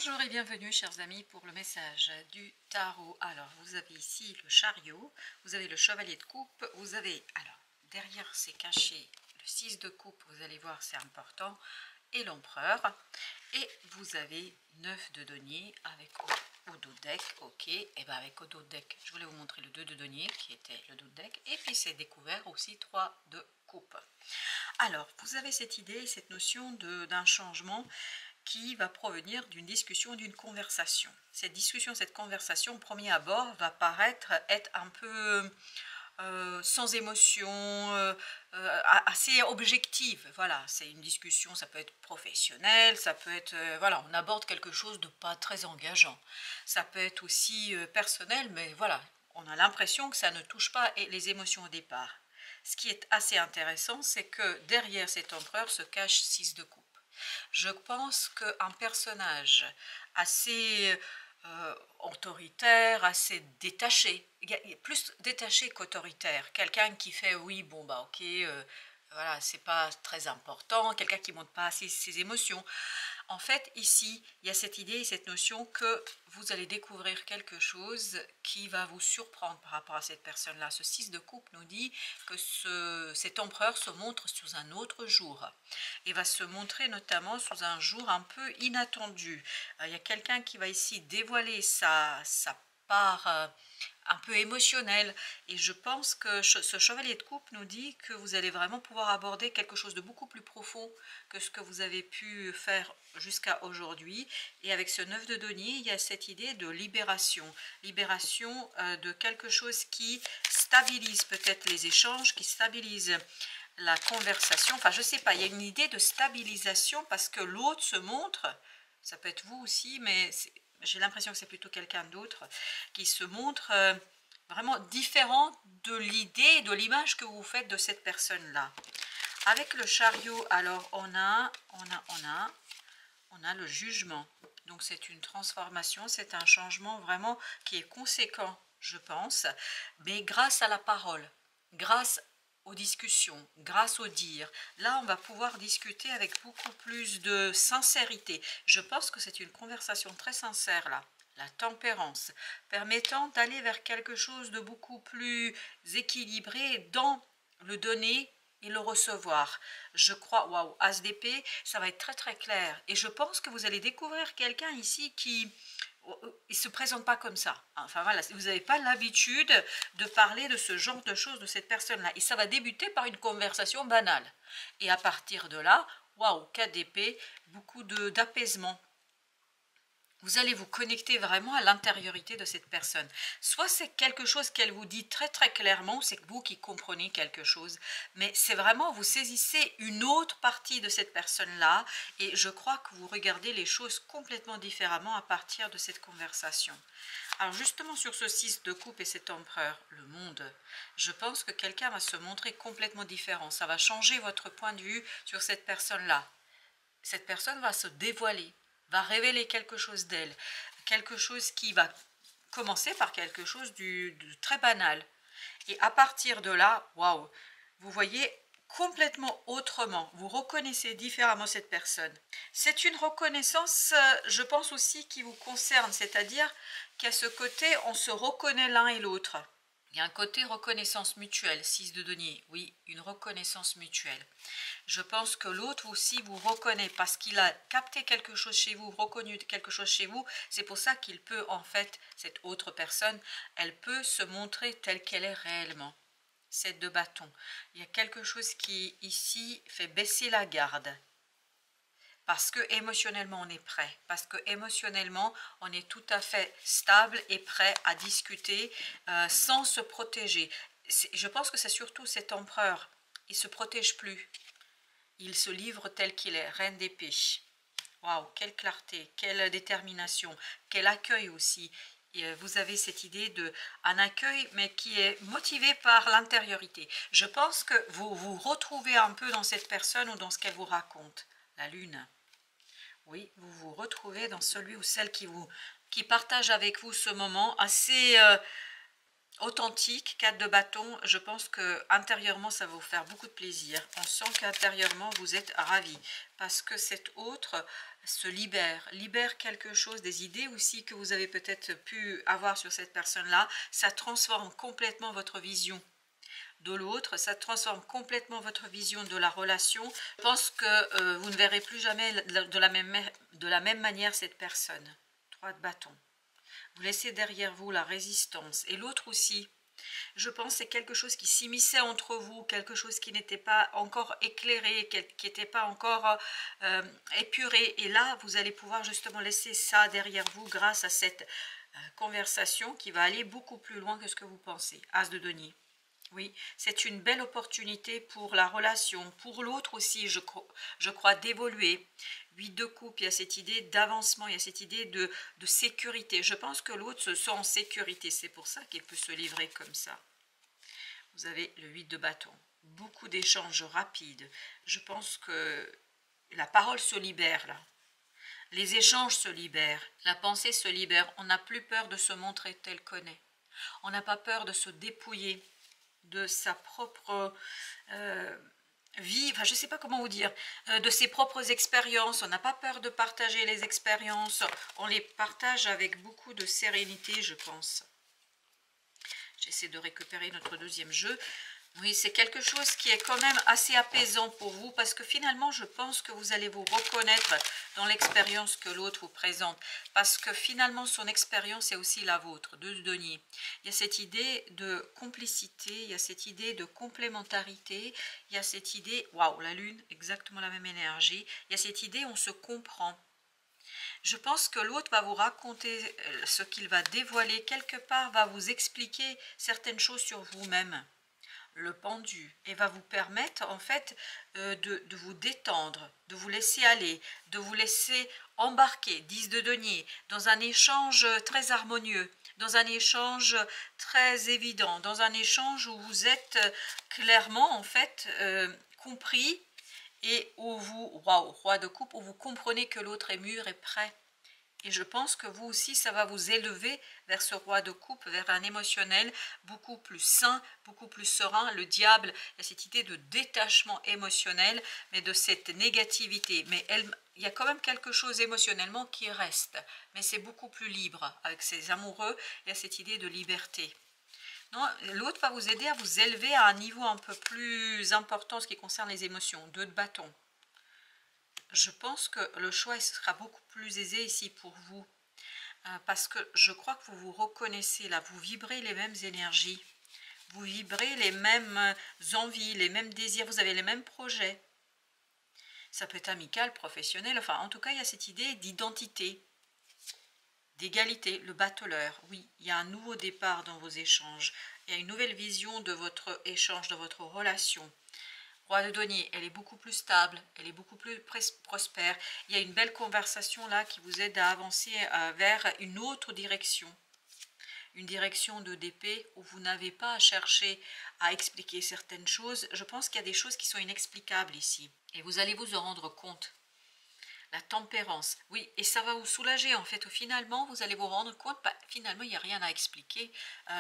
Bonjour et bienvenue chers amis pour le message du tarot. Alors vous avez ici le chariot, vous avez le chevalier de coupe, vous avez, alors derrière c'est caché le 6 de coupe, vous allez voir c'est important, et l'empereur, et vous avez 9 de denier avec au dos de deck, ok, et bien avec au dos de deck, je voulais vous montrer le 2 de denier qui était le dos de deck, et puis c'est découvert aussi 3 de coupe. Alors vous avez cette idée, cette notion d'un changement qui va provenir d'une discussion, d'une conversation. Cette discussion, cette conversation, au premier abord, va paraître être un peu sans émotion, assez objective. Voilà, c'est une discussion, ça peut être professionnel, ça peut être, voilà, on aborde quelque chose de pas très engageant. Ça peut être aussi personnel, mais voilà, on a l'impression que ça ne touche pas les émotions au départ. Ce qui est assez intéressant, c'est que derrière cet empereur se cache 6 de coupe. Je pense qu'un personnage assez autoritaire, assez détaché, plus détaché qu'autoritaire, quelqu'un qui fait oui, bon bah ok, voilà, c'est pas très important, quelqu'un qui ne montre pas assez ses émotions. En fait, ici, il y a cette idée et cette notion que vous allez découvrir quelque chose qui va vous surprendre par rapport à cette personne-là. Ce 6 de coupe nous dit que cet empereur se montre sous un autre jour et va se montrer notamment sous un jour un peu inattendu. Il y a quelqu'un qui va ici dévoiler sa part un peu émotionnelle, et je pense que ce chevalier de coupe nous dit que vous allez vraiment pouvoir aborder quelque chose de beaucoup plus profond que ce que vous avez pu faire jusqu'à aujourd'hui. Et avec ce 9 de denier, il y a cette idée de libération, de quelque chose qui stabilise peut-être les échanges, qui stabilise la conversation. Enfin, je sais pas, il y a une idée de stabilisation parce que l'autre se montre, ça peut être vous aussi, mais j'ai l'impression que c'est plutôt quelqu'un d'autre qui se montre vraiment différent de l'idée, de l'image que vous faites de cette personne-là. Avec le chariot, alors on a le jugement. Donc c'est une transformation, c'est un changement vraiment qui est conséquent, je pense, mais grâce à la parole, grâce aux discussions, grâce au dire. Là, on va pouvoir discuter avec beaucoup plus de sincérité. Je pense que c'est une conversation très sincère là. La tempérance, permettant d'aller vers quelque chose de beaucoup plus équilibré dans le donner et le recevoir. Je crois, waouh, As d'épée, ça va être très très clair. Et je pense que vous allez découvrir quelqu'un ici qui ne se présente pas comme ça. Enfin voilà, vous n'avez pas l'habitude de parler de ce genre de choses de cette personne-là. Et ça va débuter par une conversation banale. Et à partir de là, waouh, 4 d'épée, beaucoup d'apaisement. Vous allez vous connecter vraiment à l'intériorité de cette personne. Soit c'est quelque chose qu'elle vous dit très très clairement, c'est vous qui comprenez quelque chose, mais c'est vraiment, vous saisissez une autre partie de cette personne-là, et je crois que vous regardez les choses complètement différemment à partir de cette conversation. Alors justement sur ce 6 de coupe et cet empereur, le monde, je pense que quelqu'un va se montrer complètement différent. Ça va changer votre point de vue sur cette personne-là. Cette personne va se dévoiler, va révéler quelque chose d'elle, quelque chose qui va commencer par quelque chose de très banal. Et à partir de là, waouh, vous voyez complètement autrement, vous reconnaissez différemment cette personne. C'est une reconnaissance, je pense aussi, qui vous concerne, c'est-à-dire qu'à ce côté, on se reconnaît l'un et l'autre. Il y a un côté reconnaissance mutuelle, 6 de denier, oui, une reconnaissance mutuelle. Je pense que l'autre aussi vous reconnaît parce qu'il a capté quelque chose chez vous, reconnu quelque chose chez vous. C'est pour ça qu'il peut, en fait, cette autre personne, elle peut se montrer telle qu'elle est réellement. 7 de bâton. Il y a quelque chose qui, ici, fait baisser la garde. Parce que émotionnellement on est prêt, parce que émotionnellement on est tout à fait stable et prêt à discuter sans se protéger. Je pense que c'est surtout cet empereur, il ne se protège plus, il se livre tel qu'il est, reine d'épée. Waouh, quelle clarté, quelle détermination, quel accueil aussi. Et vous avez cette idée d'un accueil, mais qui est motivé par l'intériorité. Je pense que vous vous retrouvez un peu dans cette personne ou dans ce qu'elle vous raconte. La lune. Oui, vous vous retrouvez dans celui ou celle qui partage avec vous ce moment assez authentique, 4 de bâton. Je pense que intérieurement ça va vous faire beaucoup de plaisir. On sent qu'intérieurement vous êtes ravis parce que cet autre se libère quelque chose, des idées aussi que vous avez peut-être pu avoir sur cette personne-là. Ça transforme complètement votre vision de l'autre, ça transforme complètement votre vision de la relation. Je pense que vous ne verrez plus jamais de la même manière cette personne. 3 de bâton. Vous laissez derrière vous la résistance. Et l'autre aussi. Je pense que c'est quelque chose qui s'immisçait entre vous, quelque chose qui n'était pas encore éclairé, qui n'était pas encore épuré. Et là, vous allez pouvoir justement laisser ça derrière vous grâce à cette conversation qui va aller beaucoup plus loin que ce que vous pensez. As de denier. Oui, c'est une belle opportunité pour la relation, pour l'autre aussi, je crois, d'évoluer. 8 de coupe, il y a cette idée d'avancement, il y a cette idée de sécurité. Je pense que l'autre se sent en sécurité, c'est pour ça qu'il peut se livrer comme ça. Vous avez le 8 de bâton. Beaucoup d'échanges rapides. Je pense que la parole se libère là. Les échanges se libèrent, la pensée se libère. On n'a plus peur de se montrer tel qu'on est. On n'a pas peur de se dépouiller de sa propre vie, enfin je ne sais pas comment vous dire, de ses propres expériences. On n'a pas peur de partager les expériences, on les partage avec beaucoup de sérénité, je pense. J'essaie de récupérer notre deuxième jeu. Oui, c'est quelque chose qui est quand même assez apaisant pour vous parce que finalement, je pense que vous allez vous reconnaître dans l'expérience que l'autre vous présente. Parce que finalement, son expérience est aussi la vôtre, de denier. Il y a cette idée de complicité, il y a cette idée de complémentarité, il y a cette idée, waouh, la lune, exactement la même énergie, il y a cette idée, on se comprend. Je pense que l'autre va vous raconter ce qu'il va dévoiler, quelque part va vous expliquer certaines choses sur vous-même. Le pendu, et va vous permettre en fait de vous détendre, de vous laisser aller, de vous laisser embarquer, 10 de denier, dans un échange très harmonieux, dans un échange très évident, dans un échange où vous êtes clairement en fait compris et où vous, waouh, roi de coupe, où vous comprenez que l'autre est mûr et prêt. Et je pense que vous aussi, ça va vous élever vers ce roi de coupe, vers un émotionnel beaucoup plus sain, beaucoup plus serein. Le diable, il y a cette idée de détachement émotionnel, mais de cette négativité. Mais il y a quand même quelque chose émotionnellement qui reste. Mais c'est beaucoup plus libre. Avec ses amoureux, il y a cette idée de liberté. L'autre va vous aider à vous élever à un niveau un peu plus important en ce qui concerne les émotions. 2 de bâton. Je pense que le choix sera beaucoup plus aisé ici pour vous. Parce que je crois que vous vous reconnaissez là. Vous vibrez les mêmes énergies. Vous vibrez les mêmes envies, les mêmes désirs. Vous avez les mêmes projets. Ça peut être amical, professionnel. Enfin, en tout cas, il y a cette idée d'identité, d'égalité. Le battleur. Oui, il y a un nouveau départ dans vos échanges. Il y a une nouvelle vision de votre échange, de votre relation. Roi de denier, elle est beaucoup plus stable, elle est beaucoup plus prospère. Il y a une belle conversation là qui vous aide à avancer vers une autre direction. Une direction de d'épée où vous n'avez pas à chercher à expliquer certaines choses. Je pense qu'il y a des choses qui sont inexplicables ici. Et vous allez vous en rendre compte. La tempérance, oui, et ça va vous soulager en fait. Finalement, vous allez vous rendre compte, finalement, il n'y a rien à expliquer.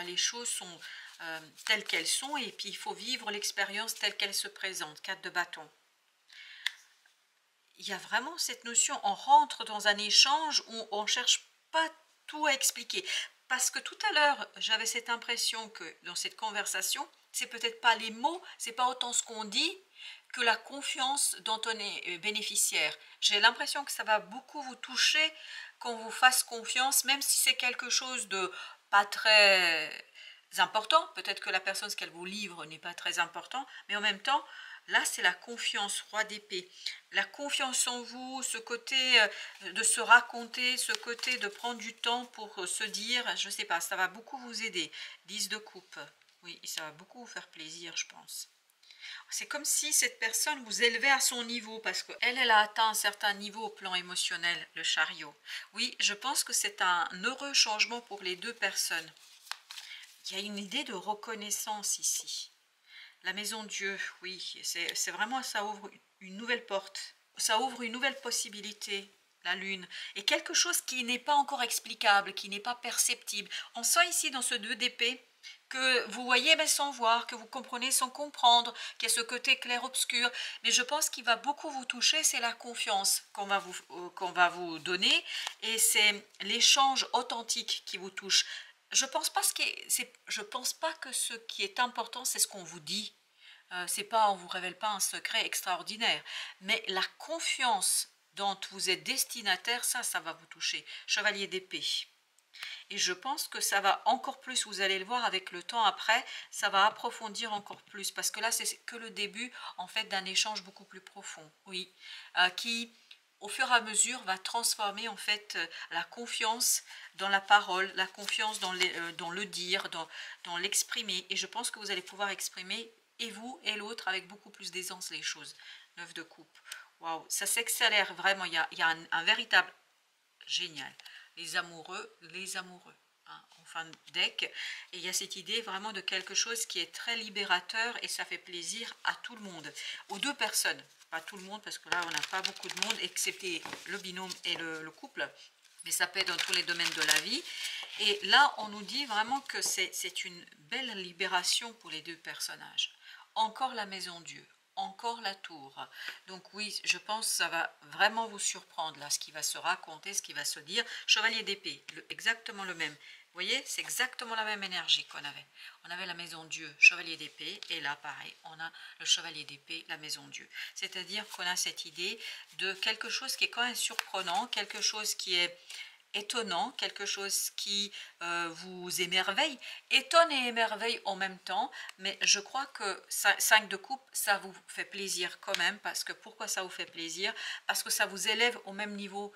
Les choses sont telles qu'elles sont et puis il faut vivre l'expérience telle qu'elle se présente. 4 de bâton. Il y a vraiment cette notion, on rentre dans un échange où on ne cherche pas tout à expliquer. Parce que tout à l'heure, j'avais cette impression que dans cette conversation, c'est peut-être pas les mots, c'est pas autant ce qu'on dit, que la confiance dont on est bénéficiaire. J'ai l'impression que ça va beaucoup vous toucher, qu'on vous fasse confiance, même si c'est quelque chose de pas très important. Peut-être que la personne, ce qu'elle vous livre n'est pas très important, mais en même temps, là, c'est la confiance, roi d'épée. La confiance en vous, ce côté de se raconter, ce côté de prendre du temps pour se dire, je ne sais pas, ça va beaucoup vous aider. 10 de coupe. Oui, ça va beaucoup vous faire plaisir, je pense. C'est comme si cette personne vous élevait à son niveau parce qu'elle, elle a atteint un certain niveau au plan émotionnel, le chariot. Oui, je pense que c'est un heureux changement pour les deux personnes. Il y a une idée de reconnaissance ici. La maison Dieu, oui, c'est vraiment, ça ouvre une nouvelle porte. Ça ouvre une nouvelle possibilité, la lune. Et quelque chose qui n'est pas encore explicable, qui n'est pas perceptible. On sent ici dans ce 2 d'épée que vous voyez mais sans voir, que vous comprenez sans comprendre, qu'il y a ce côté clair-obscur. Mais je pense qu'il va beaucoup vous toucher, c'est la confiance qu'on va vous donner, et c'est l'échange authentique qui vous touche. Je pense pas je pense pas que ce qui est important, c'est ce qu'on vous dit. C'est pas, on vous révèle pas un secret extraordinaire, mais la confiance dont vous êtes destinataire, ça va vous toucher. Chevalier d'épée. Et je pense que ça va encore plus, vous allez le voir avec le temps après, ça va approfondir encore plus, parce que là c'est que le début en fait d'un échange beaucoup plus profond, oui, qui au fur et à mesure va transformer en fait la confiance dans la parole, la confiance dans le dire, dans l'exprimer, et je pense que vous allez pouvoir exprimer et vous et l'autre avec beaucoup plus d'aisance les choses. 9 de coupe, waouh, ça s'accélère vraiment, il y a un véritable génial. Les amoureux, hein, en fin de deck. Et il y a cette idée vraiment de quelque chose qui est très libérateur et ça fait plaisir à tout le monde. Aux deux personnes, pas tout le monde parce que là on n'a pas beaucoup de monde, excepté le binôme et le couple. Mais ça peut être dans tous les domaines de la vie. Et là, on nous dit vraiment que c'est une belle libération pour les deux personnages. Encore la maison Dieu, encore la tour. Donc oui, je pense que ça va vraiment vous surprendre là, ce qui va se raconter, ce qui va se dire. Chevalier d'épée, exactement le même. Vous voyez, c'est exactement la même énergie qu'on avait. On avait la maison Dieu, chevalier d'épée, et là pareil, on a le chevalier d'épée, la maison Dieu. C'est-à-dire qu'on a cette idée de quelque chose qui est quand même surprenant, quelque chose qui est étonnant, quelque chose qui vous émerveille, étonne et émerveille en même temps, mais je crois que 5 de coupe, ça vous fait plaisir quand même, parce que pourquoi ça vous fait plaisir? Parce que ça vous élève au même niveau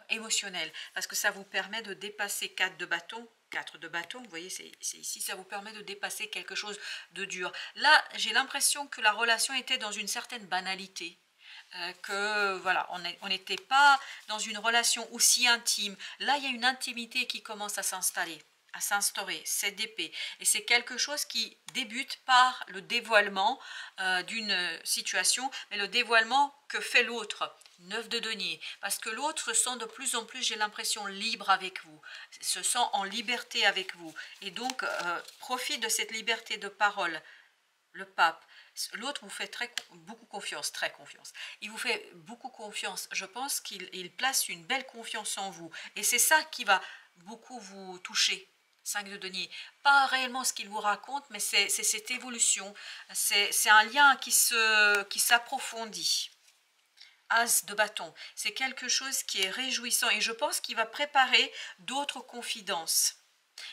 émotionnel, parce que ça vous permet de dépasser 4 de bâton, 4 de bâton, vous voyez, c'est ici, ça vous permet de dépasser quelque chose de dur. Là, j'ai l'impression que la relation était dans une certaine banalité, que voilà, on n'était pas dans une relation aussi intime. Là, il y a une intimité qui commence à s'installer, à s'instaurer, c'est d'épée. Et c'est quelque chose qui débute par le dévoilement d'une situation, mais le dévoilement que fait l'autre. 9 de denier, parce que l'autre se sent de plus en plus, j'ai l'impression, libre avec vous, se sent en liberté avec vous, et donc profite de cette liberté de parole. Le pape, l'autre vous fait beaucoup confiance, très confiance. Il vous fait beaucoup confiance. Je pense qu'il place une belle confiance en vous. Et c'est ça qui va beaucoup vous toucher. 5 de denier. Pas réellement ce qu'il vous raconte, mais c'est cette évolution. C'est un lien qui s'approfondit. As de bâton. C'est quelque chose qui est réjouissant. Et je pense qu'il va préparer d'autres confidences,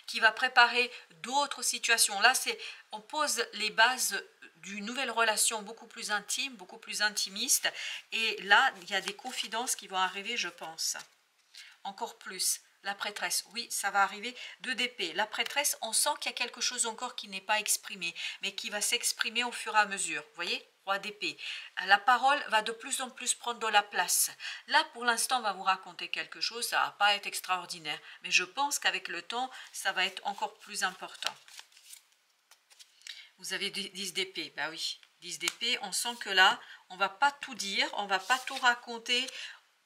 qui va préparer d'autres situations. Là, on pose les bases d'une nouvelle relation beaucoup plus intime, beaucoup plus intimiste. Et là, il y a des confidences qui vont arriver, je pense. Encore plus. La prêtresse, oui, ça va arriver. 2 d'épée. La prêtresse, on sent qu'il y a quelque chose encore qui n'est pas exprimé, mais qui va s'exprimer au fur et à mesure. Vous voyez, Roi d'épée. La parole va de plus en plus prendre de la place. Là, pour l'instant, on va vous raconter quelque chose, ça ne va pas être extraordinaire, mais je pense qu'avec le temps, ça va être encore plus important. Vous avez 10 d'épée, bah oui, 10 d'épée, on sent que là, on ne va pas tout dire, on ne va pas tout raconter.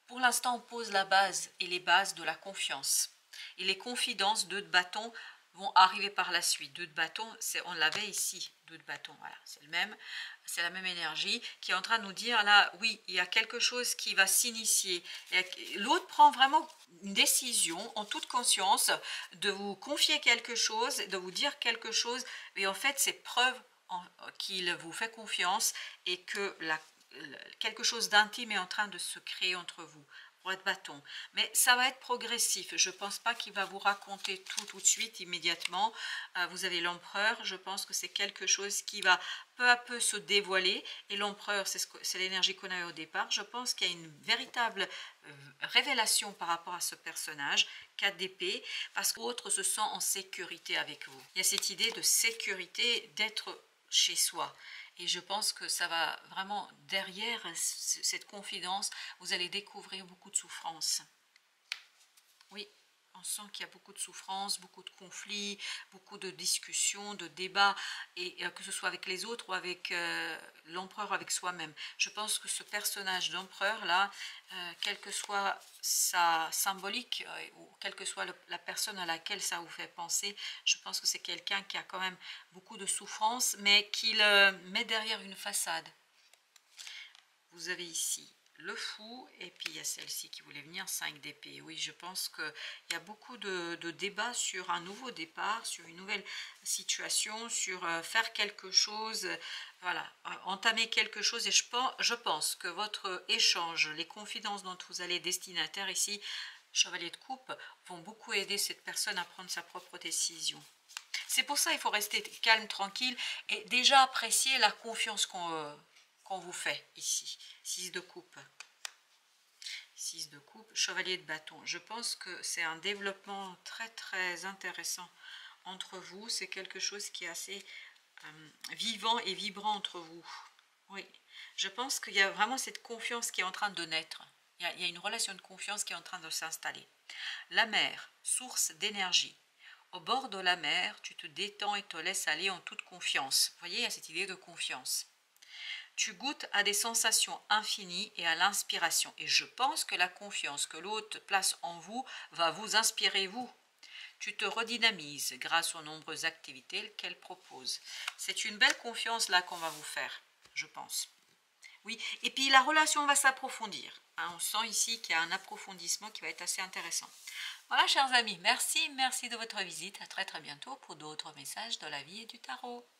Pour l'instant, on pose la base et les bases de la confiance. Et les confidences, 2 de bâton, vont arriver par la suite. 2 de bâton, on l'avait ici, 2 de bâton, voilà, c'est la même énergie qui est en train de nous dire, là, oui, il y a quelque chose qui va s'initier. L'autre prend vraiment une décision en toute conscience de vous confier quelque chose, de vous dire quelque chose, et en fait, c'est preuve qu'il vous fait confiance et que quelque chose d'intime est en train de se créer entre vous. Roi de bâton. Mais ça va être progressif. Je ne pense pas qu'il va vous raconter tout de suite, immédiatement. Vous avez l'empereur. Je pense que c'est quelque chose qui va peu à peu se dévoiler. Et l'empereur, c'est l'énergie qu'on a au départ. Je pense qu'il y a une véritable révélation par rapport à ce personnage. 4 d'épée. Parce que l'autre se sent en sécurité avec vous. Il y a cette idée de sécurité, d'être chez soi. Et je pense que ça va vraiment, derrière cette confidence, vous allez découvrir beaucoup de souffrance. Oui, On sent qu'il y a beaucoup de souffrances, beaucoup de conflits, beaucoup de discussions, de débats, et que ce soit avec les autres ou avec l'empereur, avec soi-même. Je pense que ce personnage d'empereur là, quelle que soit sa symbolique, ou quelle que soit la personne à laquelle ça vous fait penser, je pense que c'est quelqu'un qui a quand même beaucoup de souffrance, mais qui le met derrière une façade. Vous avez ici le fou, et puis il y a celle-ci qui voulait venir, 5 d'épée. Oui, je pense qu'il y a beaucoup de débats sur un nouveau départ, sur une nouvelle situation, sur faire quelque chose, voilà, entamer quelque chose. Et je pense que votre échange, les confidences dont vous allez destinataire ici, chevalier de coupe, vont beaucoup aider cette personne à prendre sa propre décision. C'est pour ça qu'il faut rester calme, tranquille, et déjà apprécier la confiance qu'on vous fait ici. 6 de coupe. 6 de coupe, chevalier de bâton. Je pense que c'est un développement très très intéressant entre vous. C'est quelque chose qui est assez vivant et vibrant entre vous. Oui, je pense qu'il y a vraiment cette confiance qui est en train de naître. Il y a une relation de confiance qui est en train de s'installer. La mer, source d'énergie. Au bord de la mer, tu te détends et te laisses aller en toute confiance. Vous voyez, il y a cette idée de confiance. Tu goûtes à des sensations infinies et à l'inspiration. Et je pense que la confiance que l'autre place en vous va vous inspirer, vous. Tu te redynamises grâce aux nombreuses activités qu'elle propose. C'est une belle confiance là qu'on va vous faire, je pense. Oui, et puis la relation va s'approfondir. Hein, on sent ici qu'il y a un approfondissement qui va être assez intéressant. Voilà, chers amis, merci de votre visite. À très très bientôt pour d'autres messages de la vie et du tarot.